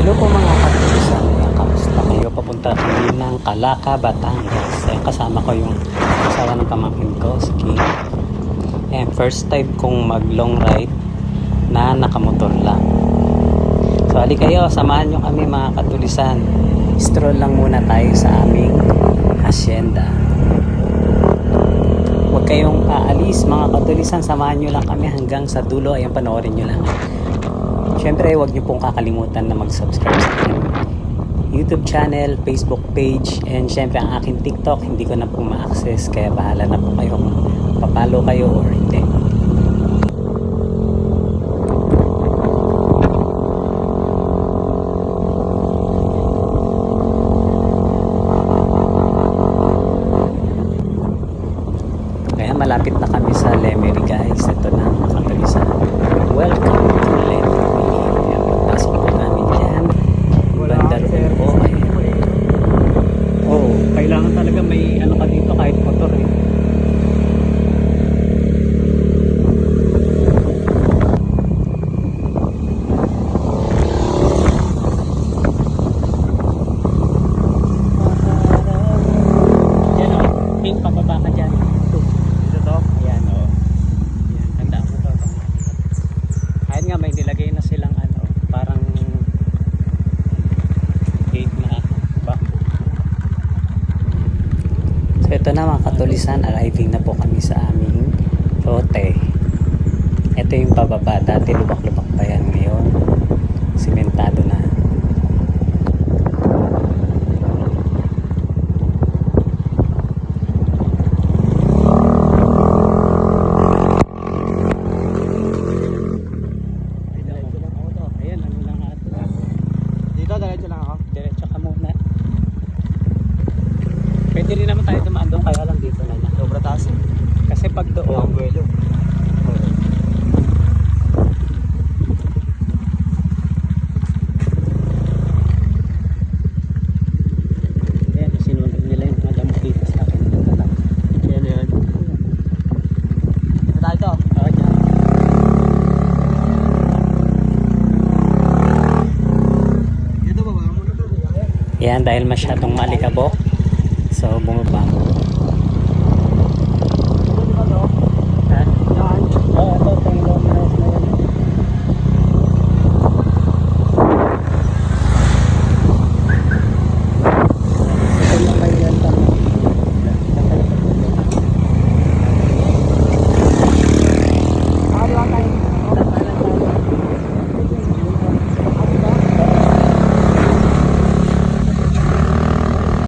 Hello po mga katulisan. Ayan, kamusta kayo? Papunta kami ng Calaca, Batangas. Ayan, kasama ko yung asawa ng pamangkin ko, si King. Ayan, first time kong mag long ride na nakamotor lang. So, ali kayo, samahan nyo kami mga katulisan. Stroll lang muna tayo sa aming hacienda. Huwag kayong aalis mga katulisan, samahan nyo lang kami hanggang sa dulo. Ayan, panoorin nyo lang. Siyempre, huwag nyo pong kakalimutan na mag-subscribe sa aking YouTube channel, Facebook page, and siyempre ang aking TikTok, hindi ko na po ma-access, kaya bahala na po kayo kung papalo kayo or hindi. Kaya malapit na kami sa Lemery guys. Ito na mga katulisan. Welcome to Lemery. Ayan, pagpasok po namin dyan. Banda roon po. Oh, kailangan talaga may ano ka dito kahit motor eh. Dyan o, King, pababa ka dyan. Ayun nga, may nilagay na silang ano, parang gate na ba. So ito na mga katulisan, arriving na po kami sa aming lote. Ito yung pababa, dati lubak-lubak pa yan, ngayon simentado na. Diretso lang ako. Diretso ka muna. Pwede rin naman tayo dumaan doon, kaya lang dito na lang. Sobra taas eh. Kasi pag doon, Buwelo. ayan, sinunod nila yung mga damo dito sa akin. Yan yan. Ito tayo to. Oo, dyan. Dito ba ba? Muna to. Yan, dahil masyadong malikabok, so bumaba.